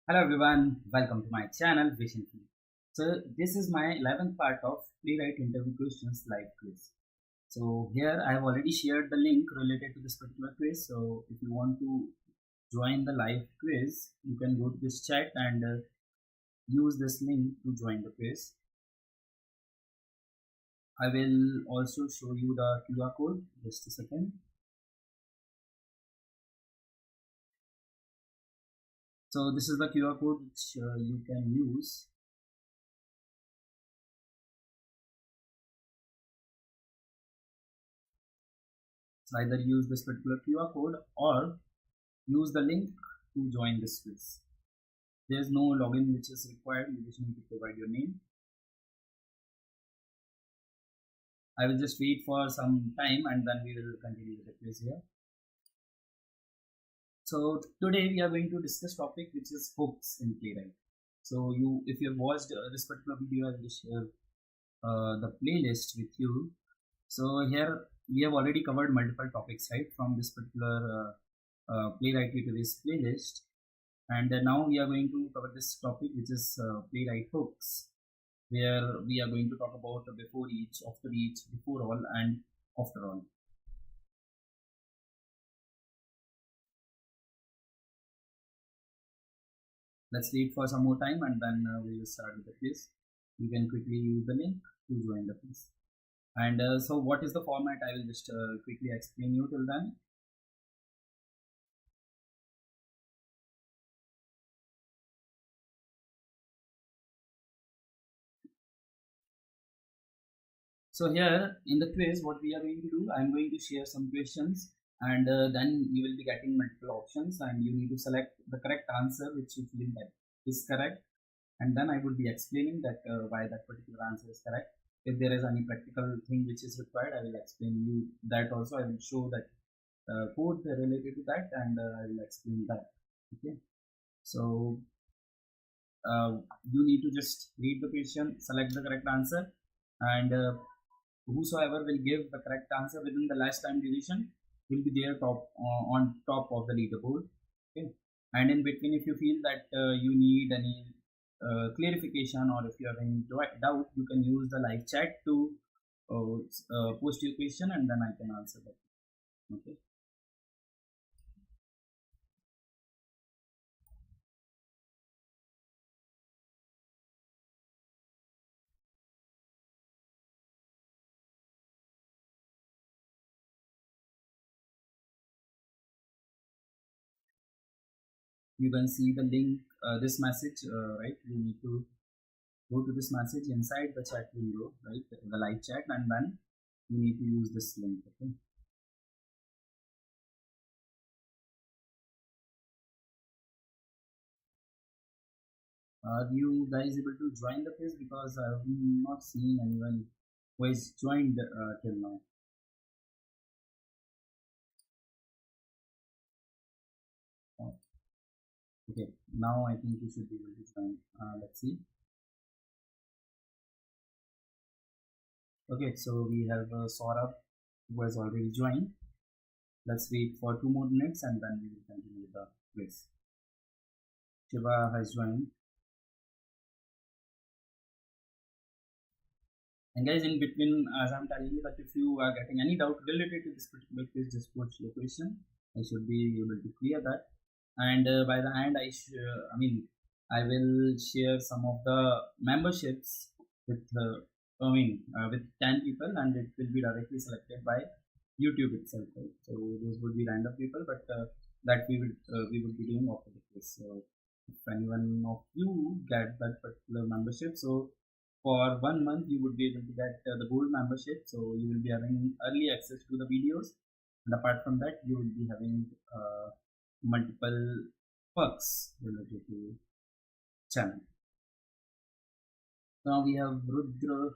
Hello everyone, welcome to my channel WishInfinite. So this is my 11th part of Playwright interview questions live quiz. So here I have already shared the link related to this particular quiz. So if you want to join the live quiz, you can go to this chat and use this link to join the quiz. I will also show you the QR code. Just a second. So this is the QR code which you can use. So either use this particular QR code or use the link to join this quiz. There is no login which is required. You just need to provide your name. I will just wait for some time and then we will continue with the quiz here. So today we are going to discuss topic which is hooks in Playwright. So if you have watched this particular video, I will share the playlist with you. So here we have already covered multiple topics, right, from this particular Playwright tutorials playlist. And now we are going to cover this topic which is Playwright Hooks, where we are going to talk about before each, after each, before all, and after all. Let's wait for some more time and then we will start with the quiz. You can quickly use the link to join the quiz. And so what is the format? I will just quickly explain you till then. So here in the quiz, what we are going to do, I am going to share some questions and then you will be getting multiple options and you need to select the correct answer which you feel that is correct, and then I would be explaining that why that particular answer is correct. If there is any practical thing which is required, I will explain you that also. I will show that code related to that and I will explain that. Okay, so you need to just read the question, select the correct answer, and whosoever will give the correct answer within the last time duration will be there on top of the leaderboard. Okay, and in between, if you feel that you need any clarification or if you have any doubt, you can use the live chat to post your question and then I can answer that. Okay. You can see the link, this message, right? You need to go to this message inside the chat window, right? The live chat, and then you need to use this link. Okay. Are you guys able to join the quiz? Because I have not seen anyone who has joined till now. Oh, okay, now I think you should be able to join. Let's see. Okay, so we have Saurabh who has already joined. Let's wait for 2 more minutes and then we will continue with the quiz. Shiva has joined. And guys, in between, as I'm telling you that if you are getting any doubt related to this particular quiz, just post your question. I should be able to clear that. And by the end, I will share some of the memberships with, with 10 people, and it will be directly selected by YouTube itself. Right? So those would be random people, but that we would be doing after the quiz. So if anyone of you get that particular membership, so for 1 month you would be able to get the gold membership, so you will be having early access to the videos, and apart from that you will be having multiple perks related to channel. Now we have Rudra,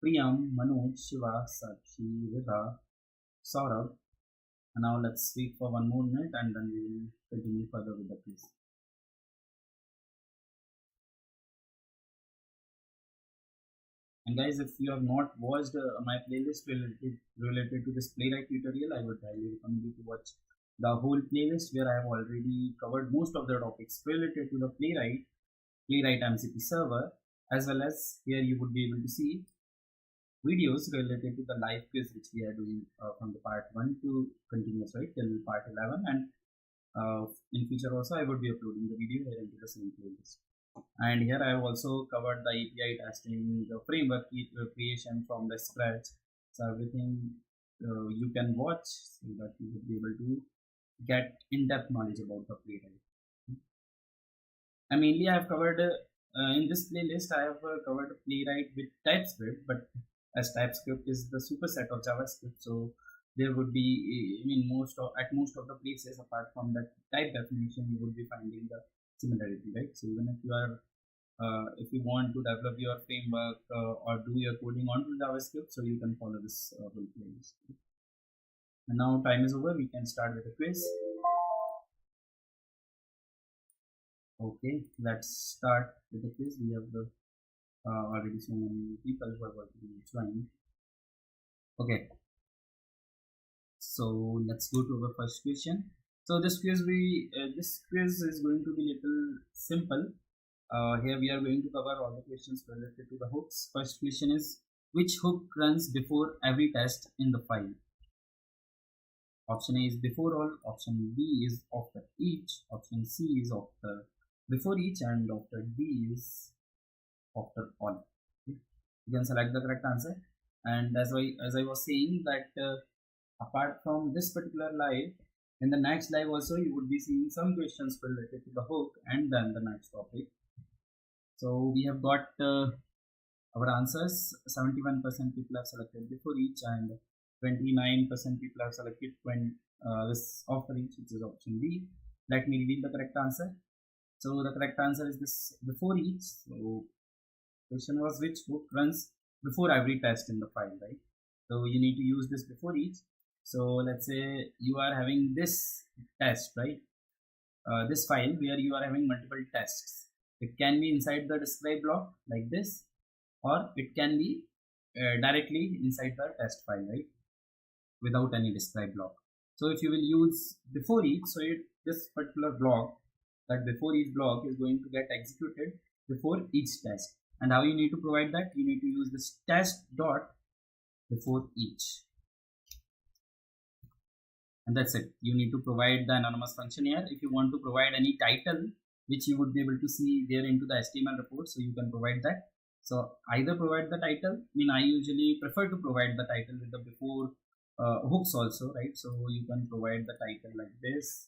Priyam, Manoj, Shiva, Sakshi, Vidha, Saurabh, and now let's wait for 1 more minute and then we will continue further with the quiz. And guys, if you have not watched my playlist related to this Playwright tutorial, I would highly recommend you to watch the whole playlist where I have already covered most of the topics related to the Playwright MCP server, as well as here you would be able to see videos related to the live quiz which we are doing from the part 1 to continuous, right, till part 11, and in future also I would be uploading the video here into the same playlist. And here I have also covered the API testing, the framework creation from the scratch, so everything you can watch so that you would be able to get in-depth knowledge about the Playwright. And mainly I have covered in this playlist I have covered Playwright with TypeScript, but as TypeScript is the superset of JavaScript, so there would be, I mean, at most of the places apart from that type definition you would be finding the similarity, right? So even if you are if you want to develop your framework or do your coding onto JavaScript, so you can follow this whole playlist. And now time is over, we can start with the quiz. Okay, let's start with the quiz. We have the already so many people who are going to be joined. Okay, so let's go to our first question. So this quiz is going to be little simple. Here we are going to cover all the questions related to the hooks. First question is, which hook runs before every test in the file? Option A is beforeAll, option B is afterEach, option C is beforeEach, and option D is afterAll. Okay. You can select the correct answer. And as I was saying that apart from this particular live, in the next live also you would be seeing some questions related to the hook and then the next topic. So we have got our answers. 71% people have selected beforeEach and 29% people have selected this afterEach, which is option B. Let me reveal the correct answer. So the correct answer is this beforeEach. So question was, which hook runs before every test in the file, right? So you need to use this beforeEach. So let's say you are having this test, right? This file where you are having multiple tests. It can be inside the describe block like this, or it can be directly inside the test file, right, without any describe block. So if you will use beforeEach, so this particular block, that beforeEach block, is going to get executed before each test. And how you need to provide that? You need to use this test dot beforeEach, and that's it. You need to provide the anonymous function here. If you want to provide any title which you would be able to see there into the HTML report, so you can provide that. So either provide the title, I mean, I usually prefer to provide the title with the before hooks also, right? So you can provide the title like this.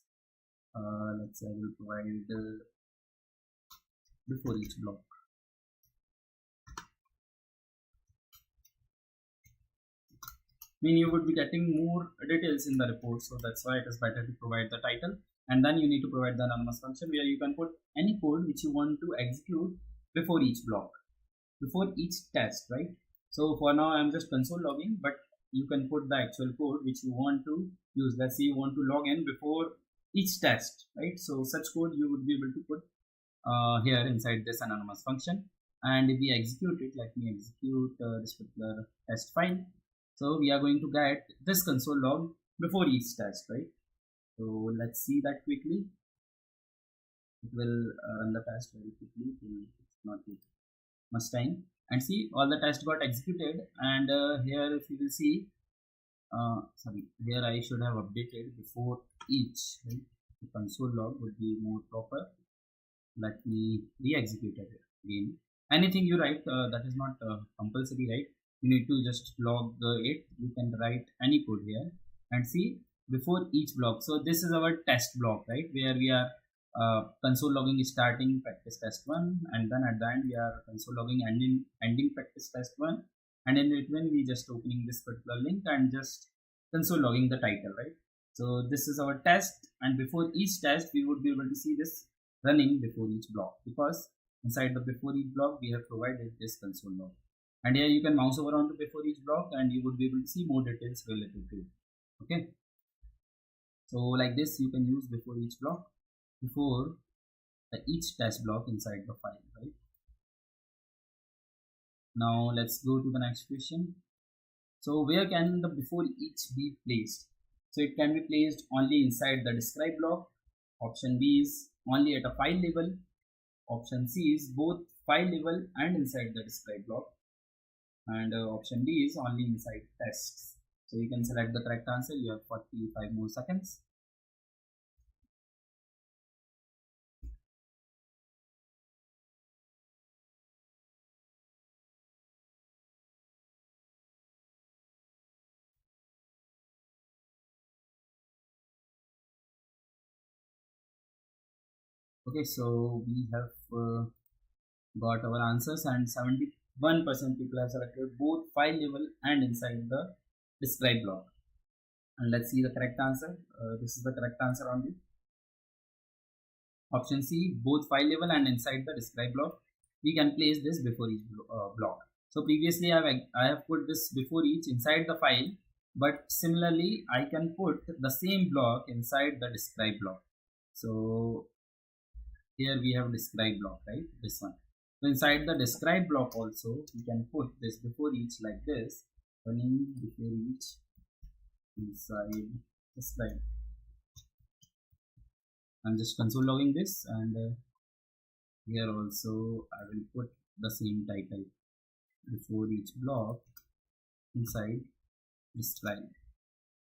Let's say I will provide the beforeEach block. I mean, you would be getting more details in the report, so that's why it is better to provide the title. And then you need to provide the anonymous function where you can put any code which you want to execute before each block, before each test, right? So for now I'm just console logging, but you can put the actual code which you want to use. Let's say you want to log in before each test, right? So such code you would be able to put here inside this anonymous function. And if we execute it, let me execute this particular test file. So we are going to get this console log before each test, right? So let's see that quickly. It will run the test very quickly. It will not take much time. And see, all the tests got executed. And here, if you will see, sorry, here I should have updated beforeEach. Right? The console log would be more proper. Let me re-execute it again. Anything you write, that is not compulsory, right? You need to just log it. You can write any code here and see before each block. So this is our test block, right, where we are console logging starting practice test 1, and then at the end we are console logging ending practice test 1, and in between we just opening this particular link and just console logging the title, right? So this is our test, and before each test we would be able to see this running before each block, because inside the before each block we have provided this console log. And here you can mouse over onto beforeEach block and you would be able to see more details related to it. Okay, so like this you can use beforeEach block before each test block inside the file, right? Now let's go to the next question. So where can the beforeEach be placed? So it can be placed only inside the describe block. Option B is only at a file level. Option C is both file level and inside the describe block. And option D is only inside tests. So you can select the correct answer. You have 45 more seconds. Okay, so we have got our answers, and 71% people have selected both file level and inside the describe block. And let's see the correct answer. This is the correct answer only. Option C, both file level and inside the describe block. We can place this before each block. So previously I have put this before each inside the file, but similarly I can put the same block inside the describe block. So here we have describe block, right? This one. So inside the describe block also we can put this before each like this, running before each inside describe. I'm just console logging this, and here also I will put the same title, before each block inside describe,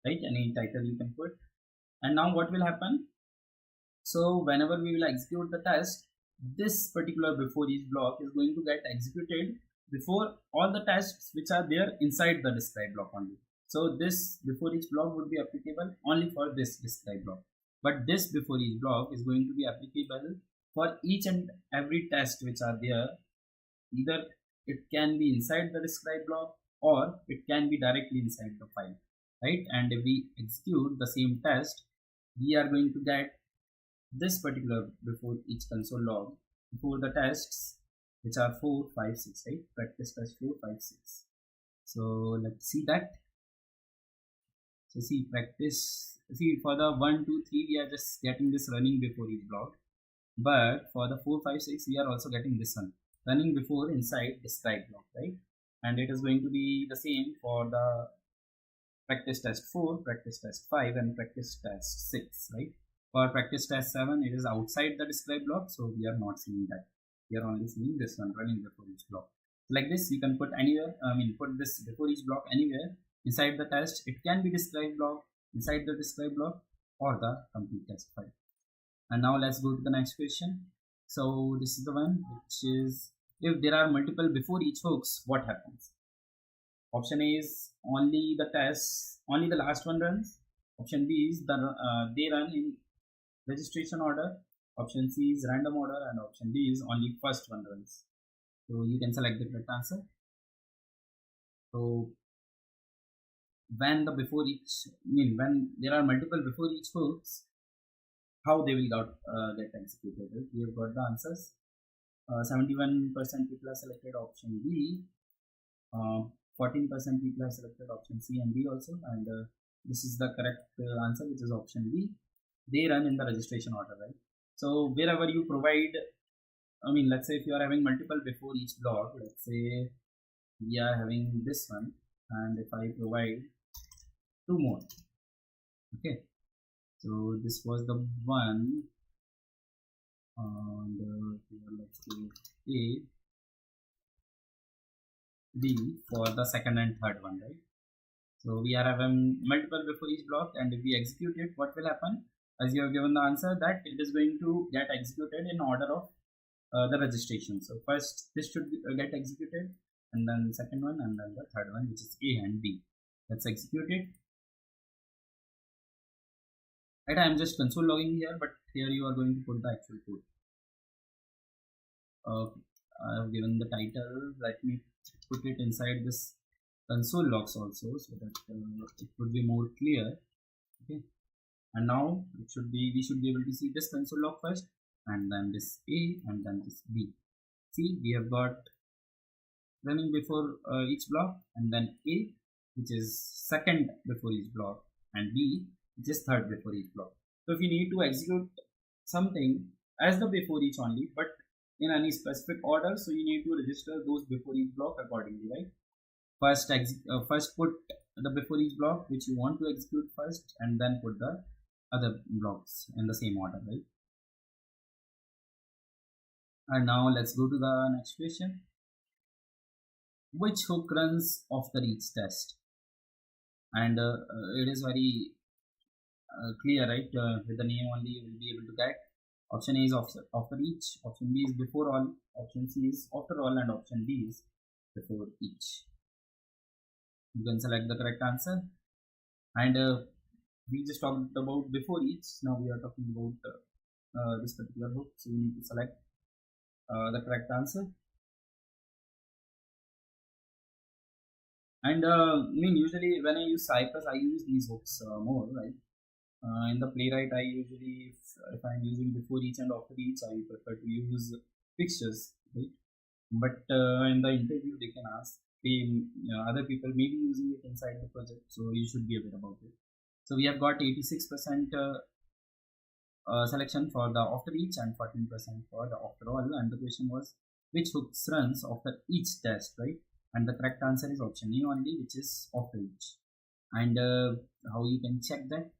right? Any title you can put. And now what will happen? So whenever we will execute the test, this particular before each block is going to get executed before all the tests which are there inside the describe block only. So this before each block would be applicable only for this describe block, but this before each block is going to be applicable for each and every test which are there. Either it can be inside the describe block or it can be directly inside the file, right? And if we execute the same test, we are going to get this particular before each console log before the tests which are 4, 5, 6, right? Practice test 4, 5, 6. So let's see that. So see, practice, see, for the 1, 2, 3 we are just getting this running before each block, but for the 4, 5, 6 we are also getting this one running before inside describe block, right? And it is going to be the same for the practice test 4, practice test 5, and practice test 6, right? For practice test 7, it is outside the describe block, so we are not seeing that. We are only seeing this one running before each block. Like this, you can put anywhere. Put this before each block anywhere inside the test. It can be describe block, inside the describe block, or the complete test file. And now let's go to the next question. So this is the one which is, if there are multiple before each hooks, what happens? Option A is only the tests, only the last one runs. Option B is they run in registration order. Option C is random order, and option D is only first one runs. So you can select the correct answer. So when the before each, when there are multiple before each hooks, how they will get executed? Right? We have got the answers. 71% people have selected option B. 14% people have selected option C and B also, and this is the correct answer, which is option B. They run in the registration order, right? So wherever you provide, let's say if you are having multiple before each block, let's say we are having this one, and if I provide 2 more, okay, so this was the one, and here let's do A, B for the second and third one, right? So we are having multiple before each block, and if we execute it, what will happen? As you have given the answer, that it is going to get executed in order of the registration. So first this should get executed, and then second one, and then the third one, which is A and B. Let's execute it. Right, I am just console logging here, but here you are going to put the actual code. I have given the title. Let me put it inside this console logs also, so that it would be more clear. Okay, and now we should be able to see this console log first, and then this A, and then this B. See, we have got running before each block, and then A, which is second before each block, and B, which is third before each block. So if you need to execute something as the before each only, but in any specific order, so you need to register those before each block accordingly, right? First put the before each block which you want to execute first, and then put the other blocks in the same order, right? And now let's go to the next question. Which hook runs after each test? And it is very clear, right? With the name only you will be able to get. Option A is after each, option B is before all, option C is after all, and option D is before each. You can select the correct answer. And we just talked about before each. Now we are talking about this particular hook, so you need to select the correct answer. And usually when I use Cypress, I use these hooks more, right? In the Playwright, I usually, if I'm using before each and after each, I prefer to use fixtures, right? But in the interview, they can ask, other people may be using it inside the project, so you should be aware about it. So we have got 86% selection for the after each and 14% for the after all. And the question was, which hooks runs after each test, right? And the correct answer is option A only, which is after each. And how you can check that?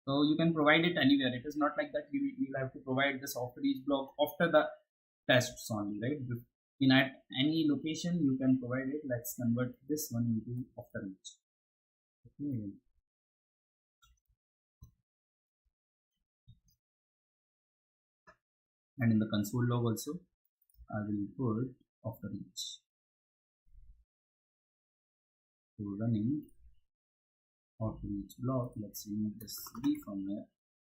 So you can provide it anywhere. It is not like that you will have to provide this after each block after the tests only, right? In at any location you can provide it. Let's convert this one into after each. Okay. And in the console log also I will put after each. So running after each block, let's remove this B from here.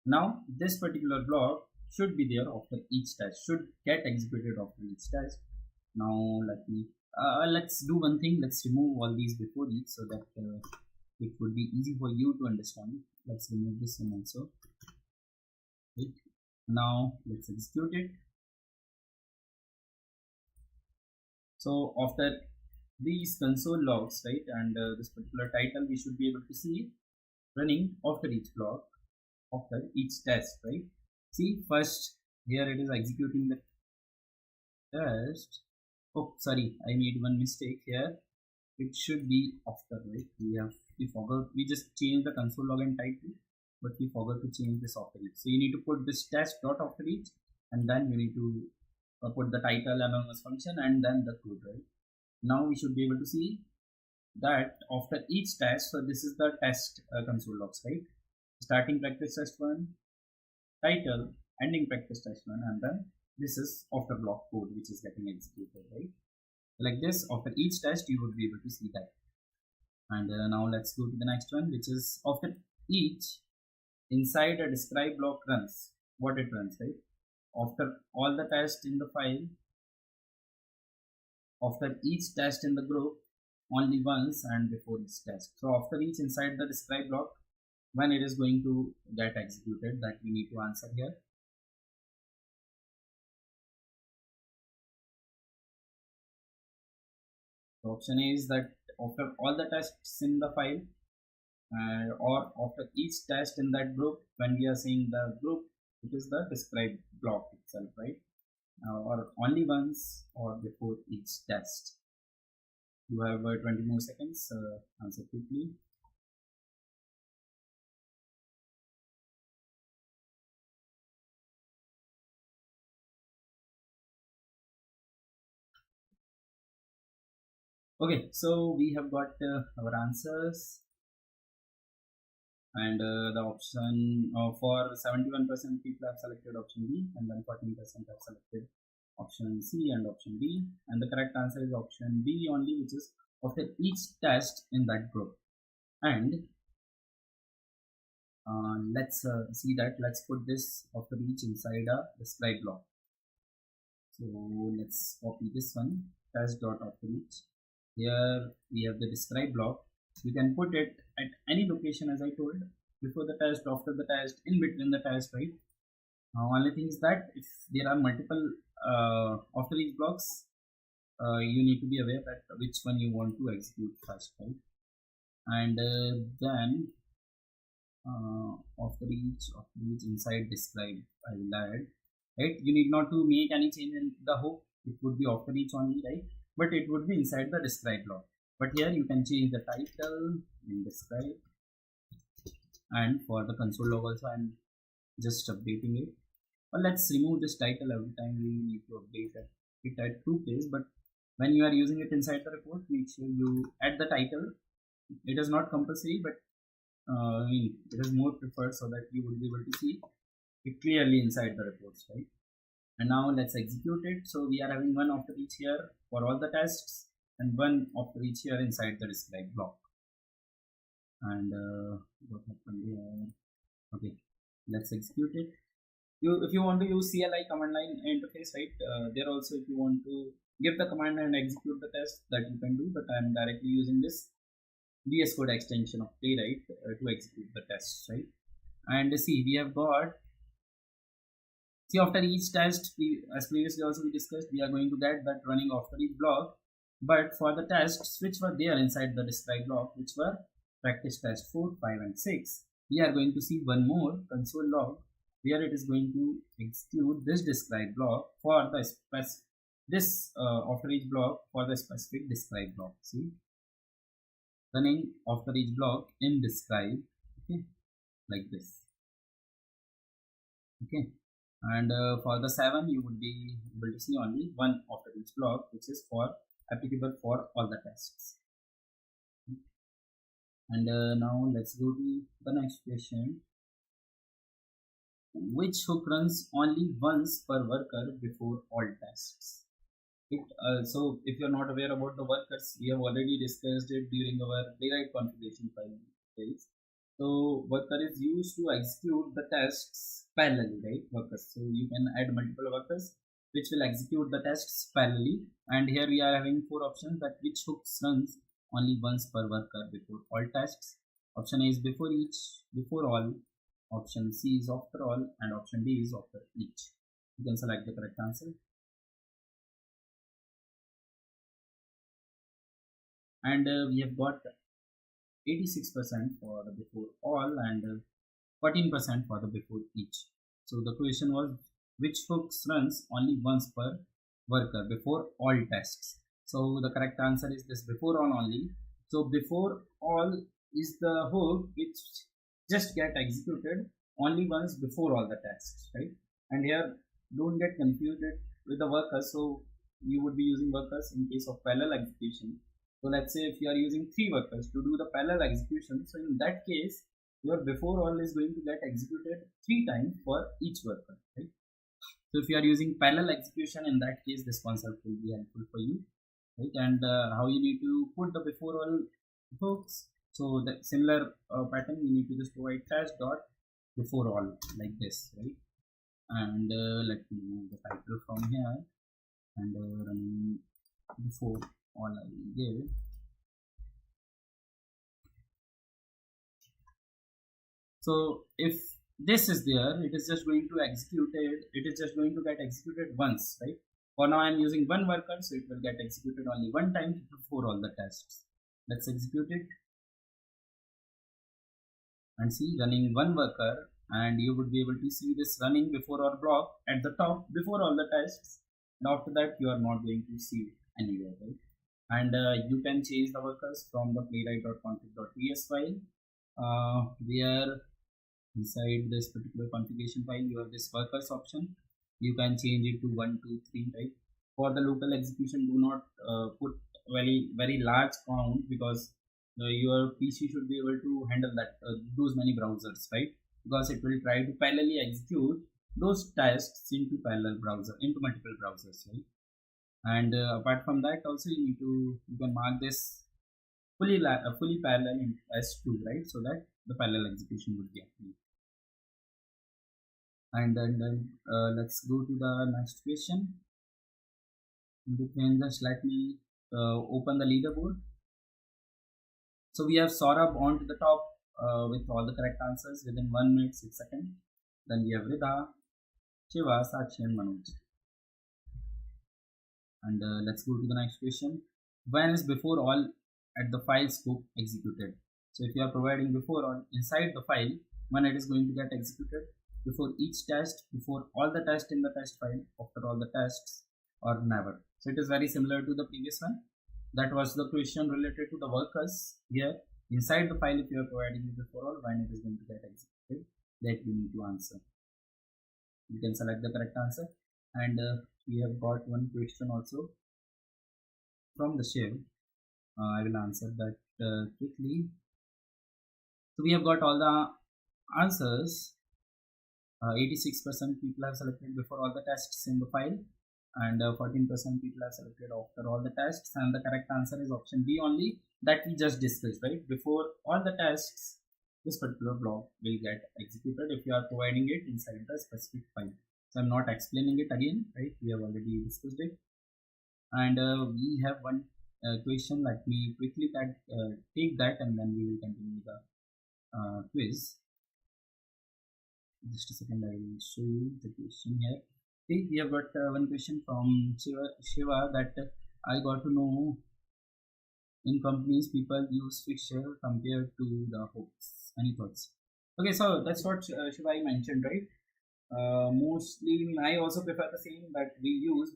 Now this particular block should be there after each test, should get executed after each test. Now let me let's do one thing. Let's remove all these before each, so that it would be easy for you to understand. Let's remove this one also. Right. Now let's execute it. So after these console logs, right, and this particular title, we should be able to see running after each block, after each test, right? See, first here it is executing the test. Oh, sorry, I made one mistake here. It should be after, right? We forgot, we just changed the console log and title, but we forgot to change this after each. So you need to put this test dot after each, and then you need to put the title anonymous function and then the code, right? Now we should be able to see that after each test, so this is the test console logs, right? Starting practice test 1, title, ending practice test 1, and then this is after block code which is getting executed, right? Like this, after each test you would be able to see that. And now let's go to the next one, which is after each inside a describe block runs. What it runs, right? After all the tests in the file, after each test in the group only once, and before each test. So after each inside the describe block, when it is going to get executed, that we need to answer here. The option A is that after all the tests in the file, or after each test in that group. When we are saying the group, it is the describe block itself, right? Or only once, or before each test. You have 20 more seconds. Answer quickly. Okay, so we have got our answers, and the option for 71% people have selected option B, and then 14% have selected option C and option D, and the correct answer is option B only, which is after each test in that group. And let's see that. Let's put this after each inside a describe block. So let's copy this one, test dot after each. Here we have the describe block. You can put it at any location, as I told, before the test, after the test, in between the test, right? Only thing is that if there are multiple after each blocks, you need to be aware that which one you want to execute first, right? And then after each inside describe, I will add, right? You need not to make any change in the hook. It would be after each only, right? But it would be inside the describe block. But here you can change the title and describe, and for the console log also I'm just updating it. But let's remove this title every time we need to update it at 2 place. But when you are using it inside the report, make sure you add the title. It is not compulsory, but I mean, it is more preferred so that you will be able to see it clearly inside the reports, right? And now let's execute it. So we are having one afterEach here for all the tests and one afterEach here inside the describe block. And what happened here? Okay, let's execute it. If you want to use CLI command line interface, right, there also if you want to give the command and execute the test, that you can do, but I am directly using this VS Code extension of Playwright to execute the tests, right? And see, we have got, see, after each test, as previously also we discussed, we are going to get that running after each block. But for the tests which were there inside the describe block, which were practice test 4, 5 and 6, we are going to see one more console log where it is going to execute this describe block for the after each block for the specific describe block. See, running after each block in describe, okay, like this. Okay, and for the 7 you would be able to see only one after each block, which is for applicable for all the tests. And now let's go to the next question. Which hook runs only once per worker before all tests? So if you're not aware about the workers, we have already discussed it during our Playwright configuration file. So worker is used to execute the tests parallelly, right? Workers. So you can add multiple workers which will execute the tests parallelly. And here we are having 4 options, that which hooks runs only once per worker before all tests. Option A is beforeEach, beforeAll. Option C is afterAll, and option D is afterEach. You can select the correct answer. And we have got 86% for the beforeAll and 14% for the beforeEach. So the question was, which hooks runs only once per worker before all tests? So the correct answer is this beforeAll only. So beforeAll is the hook which just get executed only once before all the tests, right? And here don't get confused with the workers. So you would be using workers in case of parallel execution. So let's say if you are using 3 workers to do the parallel execution, so in that case your beforeAll is going to get executed 3 times for each worker, right? So if you are using parallel execution, in that case this concept will be helpful for you, right? And how you need to put the beforeAll hooks. So the similar pattern, you need to just provide test dot beforeAll like this, right? And let me move the title from here and run beforeAll I will give. So if this is there, it is just going to execute it. It is just going to get executed once, right? For now I am using one worker, so it will get executed only one time before all the tests. Let's execute it. And see, running one worker, and you would be able to see this running before our block at the top before all the tests, and after that you are not going to see it anywhere, right? And you can change the workers from the playwright.config.ts file, where inside this particular configuration file you have this workers option. You can change it to 1, 2, 3, right? For the local execution, do not put very large count, because your PC should be able to handle that those many browsers, right? Because it will try to parallelly execute those tests into multiple browsers, right? And apart from that, also you can mark this fully parallel in S2, right? So that the parallel execution would be happening. And then let's go to the next question. You can just let me open the leaderboard. So we have Saurabh on to the top with all the correct answers within 1 minute 6 seconds. Then we have Ridha, Shiva, Sakshi and Manoj. And let's go to the next question. When is beforeAll at the file scope executed? So if you are providing beforeAll inside the file, when it is going to get executed? Before each test, before all the tests in the test file, after all the tests, or never? So it is very similar to the previous one. that was the question related to the workers here. Inside the file, if you are providing the beforeAll, when it is going to get executed, that you need to answer. You can select the correct answer. And we have got one question also from the Shiv. I will answer that quickly. So we have got all the answers. 86% people have selected before all the tests in the file, and 14% people have selected after all the tests, and the correct answer is option B only, that we just discussed, right? Before all the tests, this particular block will get executed if you are providing it inside the specific file. So I'm not explaining it again, right? We have already discussed it. And we have one question. Let me quickly take that, and then we will continue the quiz. Just a second, I will show you the question here. Okay, we have got one question from Shiva that I got to know in companies people use fixture compared to the hooks. Any thoughts? Okay, so that's what Shiva mentioned, right? Mostly, I also prefer the same, that we use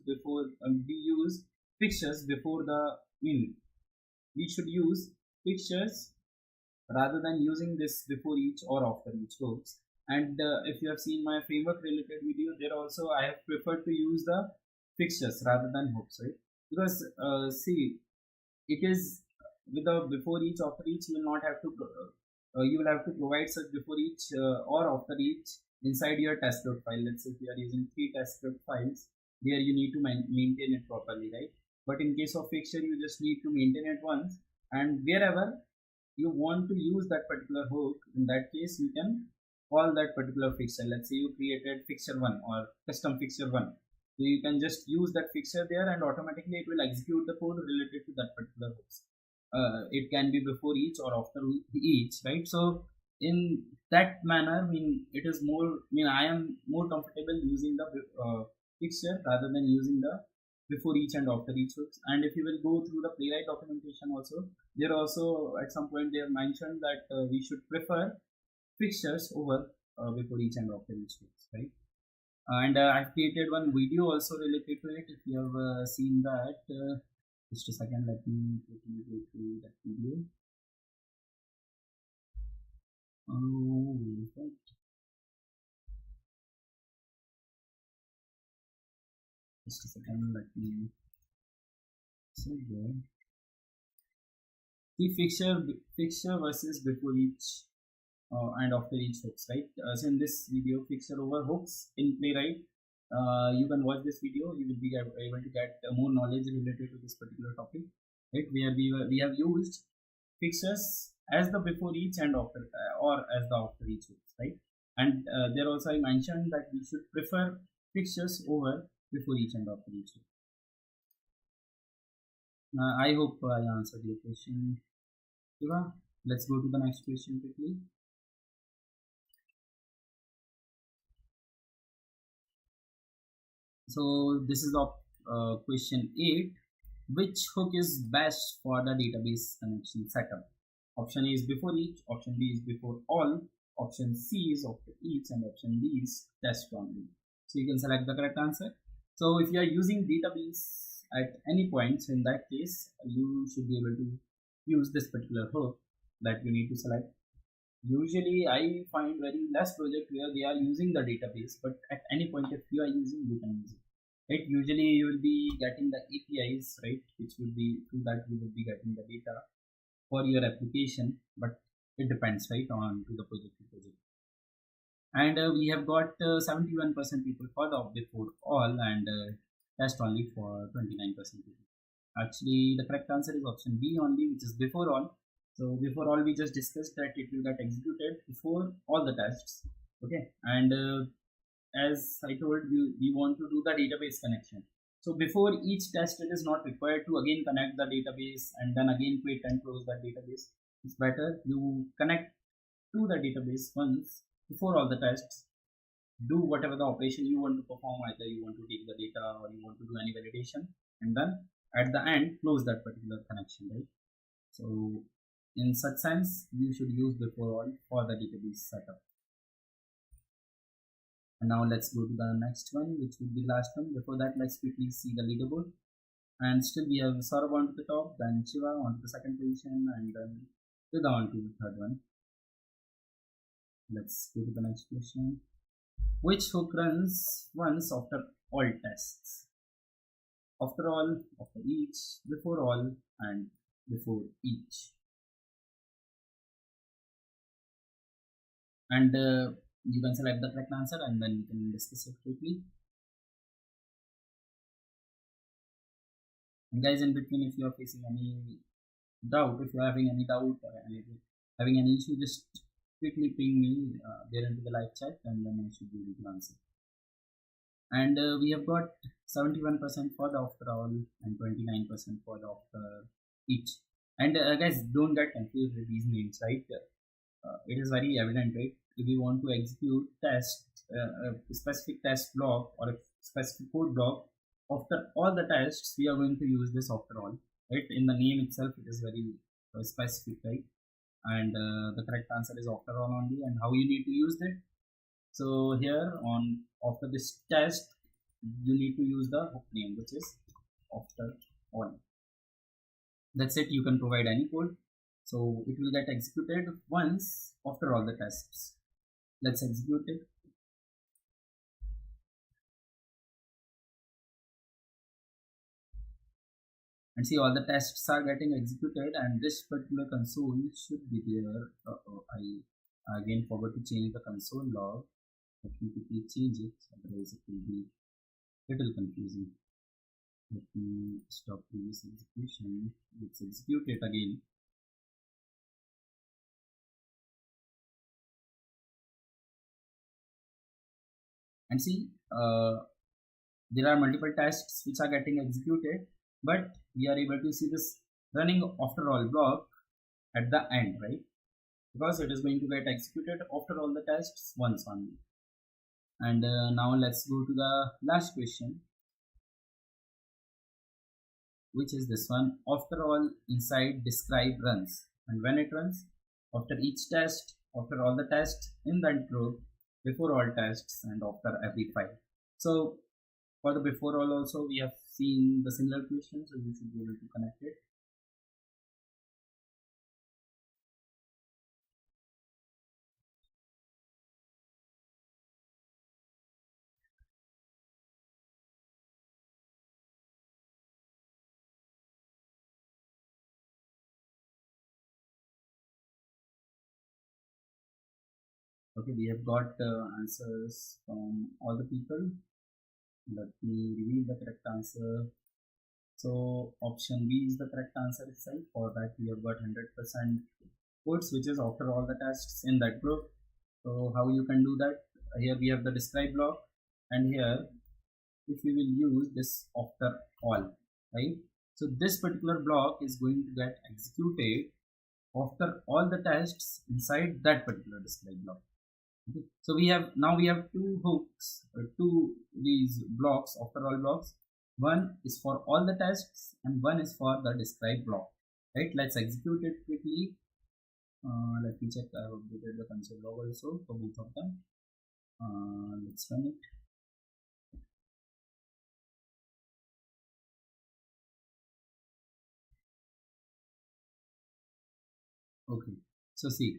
fixtures before the we should use fixtures rather than using this before each or after each hooks. And if you have seen my framework related video, there also I have preferred to use the fixtures rather than hooks, right? Because see, it is with the before each, after each, you will not have to you will have to provide such before each or after each inside your test script file. Let's say if you are using 3 test script files, there you need to maintain it properly, right? But in case of fixture, you just need to maintain it once, and wherever you want to use that particular hook, in that case you can call that particular fixture. Let's say you created fixture 1 or custom fixture 1, so you can just use that fixture there, and automatically it will execute the code related to that particular hooks. It can be before each or after each, right? So in that manner, it is more, I am more comfortable using the fixture rather than using the before each and after each hooks. And if you will go through the Playwright documentation also, there also at some point they have mentioned that we should prefer fixtures over before each and after each hooks, right? And I've created one video also related to it. If you have seen that, just a second, let me quickly go through that video. Right. Just a second, let me see here. The fixture versus before each and after each hooks, right? So in this video, fixture over hooks in Playwright, you can watch this video. You will be able to get more knowledge related to this particular topic, right? Where we have used fixtures as the before each and after or as the after each hooks, right? And there also I mentioned that we should prefer fixtures over before each and after each hook. I hope I answered your question, Shiva. Let's go to the next question quickly. So this is the question 8. Which hook is best for the database connection setup? Option A is before each, option B is before all, option C is after each, and option D is test only. So you can select the correct answer. So if you are using database at any point, so in that case you should be able to use this particular hook that you need to select. Usually I find very less project where they are using the database, but at any point if you are using, you can use it. Right? Usually you will be getting the APIs, right, which will be through that you will be getting the data for your application, but it depends, right, on to the project to project. And we have got 71% people for the before all, and test only for 29% people. Actually the correct answer is option B only, which is before all. So before all, we just discussed that it will get executed before all the tests, okay? And as I told you, we want to do the database connection. So before each test, it is not required to again connect the database and then again quit and close that database. It's better you connect to the database once before all the tests. Do whatever the operation you want to perform, either you want to take the data or you want to do any validation, and then at the end close that particular connection, right? So in such sense, you should use before all for the database setup. And now let's go to the next one, which will be the last one. Before that, let's quickly see the leaderboard. and still we have Saurabh on to the top, then Shiva on to the second position, and then Vidha on to the third one. Let's go to the next question. Which hook runs once after all tests? After all, after each, before all, and before each. And you can select the correct answer and then we can discuss it quickly. And guys, in between, if you are facing any doubt, if you are having any doubt or having any issue, just quickly ping me there into the live chat and then I should be able to answer. And we have got 71% for the after all and 29% for the after each. And guys, don't get confused with these names, right? It is very evident, right? If we want to execute test a specific test block or a specific code block, after all the tests we are going to use this after all, right? In the name itself it is very specific, right? And the correct answer is after all only. And how you need to use it? So here on after this test you need to use the hook name, which is after all. That's it. You can provide any code, so it will get executed once after all the tests. Let's execute it. And see, all the tests are getting executed and this particular console should be there. I again forgot to change the console log. Let me quickly change it, otherwise it will be a little confusing. Let me stop previous execution. Let's execute it again. And see, there are multiple tests which are getting executed, but we are able to see this running after all block at the end, right? Because it is going to get executed after all the tests once only. And now let's go to the last question, which is this one. After all inside describe runs, and when it runs, after each test, after all the tests in that group, before all tests, and after every file. So for the before all also we have seen the similar question, so you should be able to connect it. Okay, we have got answers from all the people. Let me reveal the correct answer. So option B is the correct answer itself. For that we have got 100% codes, which is after all the tests in that group. So how you can do that? Here we have the describe block, and here if you will use this after all, right? So this particular block is going to get executed after all the tests inside that particular describe block. Okay. So we have two hooks, these blocks, after all blocks. One is for all the tests and one is for the describe block, right? Let's execute it quickly. Let me check. I have updated the console log also for both of them. Let's run it. Okay, so see,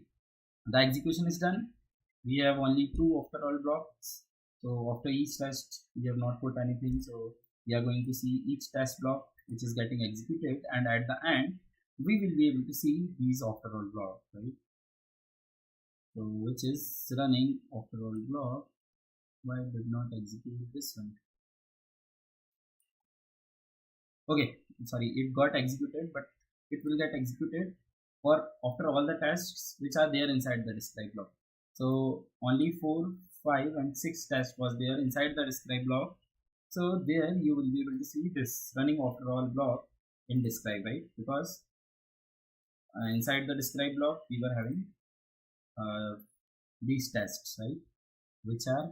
the execution is done. We have only two after all blocks. So after each test we have not put anything, so we are going to see each test block which is getting executed, and at the end we will be able to see these after all blocks, right? So which is running after all block. Why did not execute this one? Okay, sorry, it got executed, but it will get executed for after all the tests which are there inside the describe block. So only 4, 5 and 6 test was there inside the describe block. So there you will be able to see this running after all block in describe, right? Because inside the describe block we were having these tests, right, which are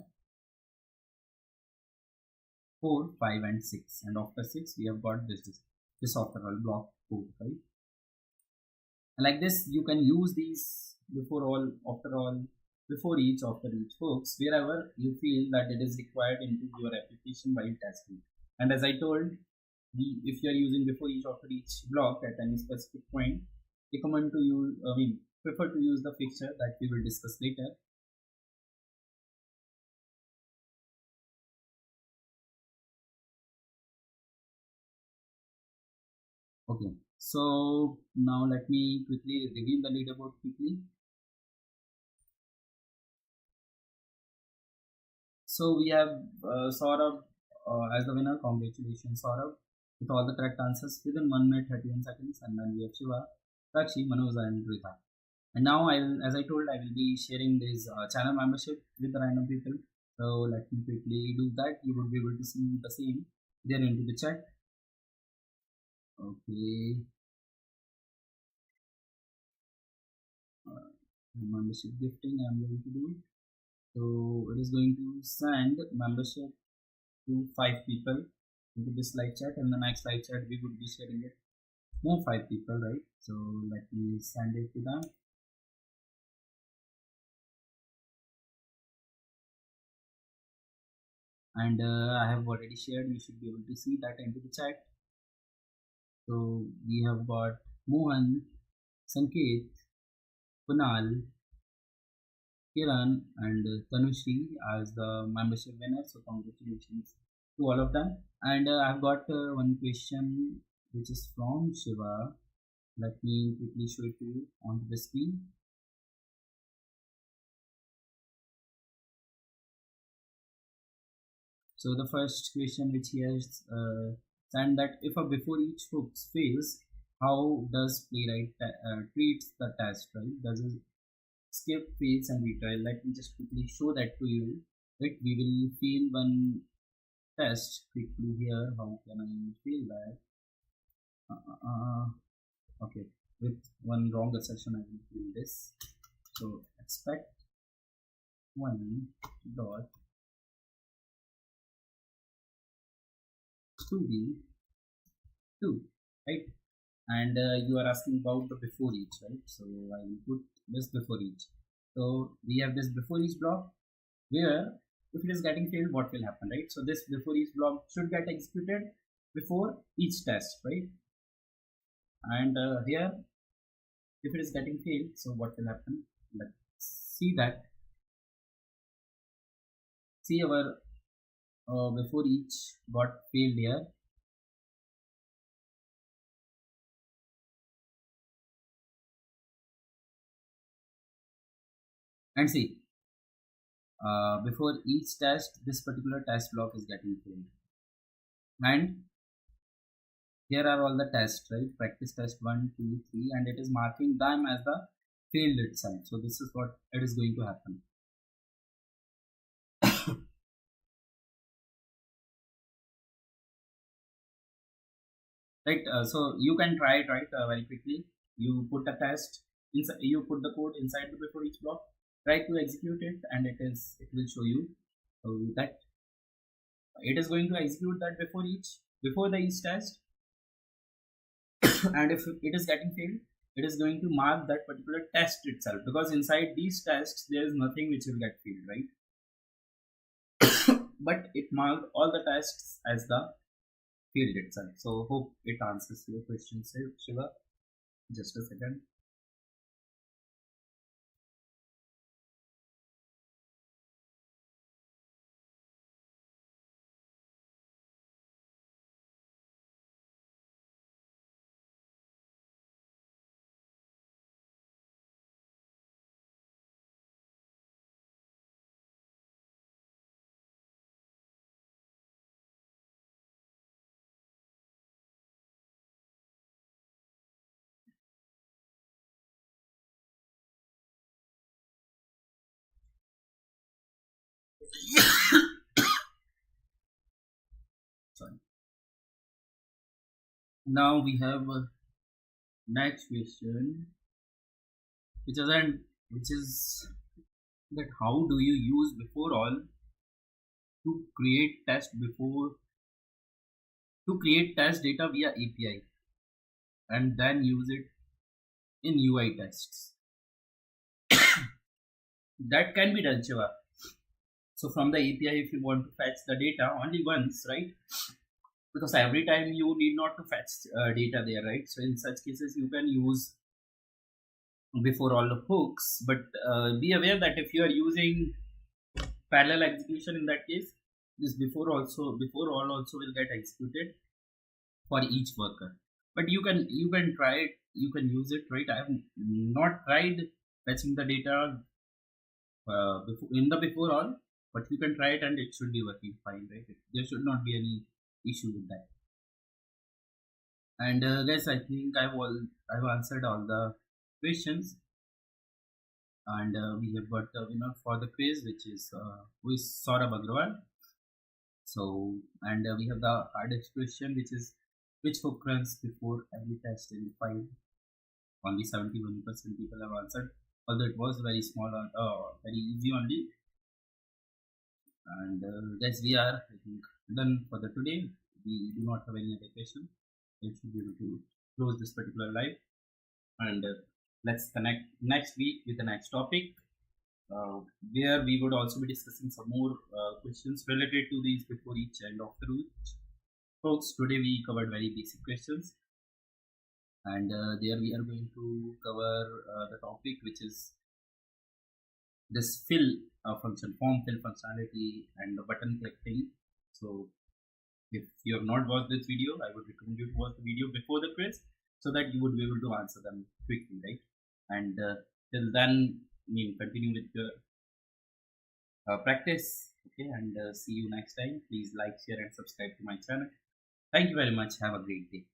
4, 5 and 6, and after 6 we have got this after all block code, right? And like this you can use these before all, after all, before each, after each hooks wherever you feel that it is required into your application while testing. And as I told, if you are using before each after each block at any specific point, recommend to use, prefer to use the fixture that we will discuss later. Okay, so now let me quickly reveal the leaderboard quickly. So we have Saurabh as the winner. Congratulations, Saurabh, with all the correct answers within 1 minute 31 seconds. And then we have Shiva, Sakshi, Manoja, and Rita. And now as I told, I will be sharing this channel membership with the random people. So let me quickly do that. You would be able to see the same there into the chat. Okay. Membership gifting I'm going to do. So it is going to send membership to 5 people into this live chat, and the next live chat we would be sharing it more 5 people, right? So let me send it to them. And I have already shared. You should be able to see that into the chat. So we have got Mohan, Sanket, Kunal, Kiran, and Tanushri as the membership winner. So congratulations to all of them. And I've got one question which is from Shiva. Let me quickly show it to you on the screen. So the first question which he has sent, that if a before each hooks fails, how does Playwright treats the test, right? Does it skip, fails, and retry? Let me just quickly show that to you. Right, we will fail one test quickly here. How can I fail that? Okay, with one wrong assertion I will fail this. So expect 1 dot to be 2, right? And you are asking about the before each, right? So I will put this before each. So we have this before each block where if it is getting failed, what will happen, right? So this before each block should get executed before each test, right? And here if it is getting failed, so what will happen? Let's see that. See our before each got failed here. And see, before each test, this particular test block is getting failed. And here are all the tests, right? Practice test 1, 2, 3, and it is marking them as the failed itself. So this is what it is going to happen. Right, so you can try it, right? Very quickly. You put a test inside, you put the code inside the before each block, try to execute it, and it will show you that it is going to execute that before the each test. And if it is getting failed, it is going to mark that particular test itself, because inside these tests there is nothing which will get failed, right? But it marked all the tests as the field itself. So hope it answers your question, Shiva. Just a second. Sorry. Now we have next question, which is that how do you use beforeAll to create test data via API and then use it in UI tests? That can be done, Shiva. So from the API, if you want to fetch the data only once, right? because every time you need not to fetch data there, right? So in such cases you can use before all the hooks, but be aware that if you are using parallel execution, in that case this before all also will get executed for each worker. But you can try it, you can use it, right? I have not tried fetching the data in the before all, but you can try it and it should be working fine, right? There should not be any issue with that. And guys, I think I've answered all the questions, and we have got the winner for the quiz, which is Saurabh Agrawal. So, and we have the hardest question, which is which hook runs before every test in 5? Only 71% people have answered, although it was very small, very easy only. And guys, we are, I think, done for the today. We do not have any other question. We should be able to close this particular live, and let's connect next week with the next topic, where we would also be discussing some more questions related to these before each and after each. Folks, today we covered very basic questions, and there we are going to cover the topic, which is this fill function, form fill functionality, and the button click thing. So if you have not watched this video, I would recommend you to watch the video before the quiz, so that you would be able to answer them quickly, right? And till then, continue with your practice, okay? And see you next time. Please like, share, and subscribe to my channel. Thank you very much. Have a great day.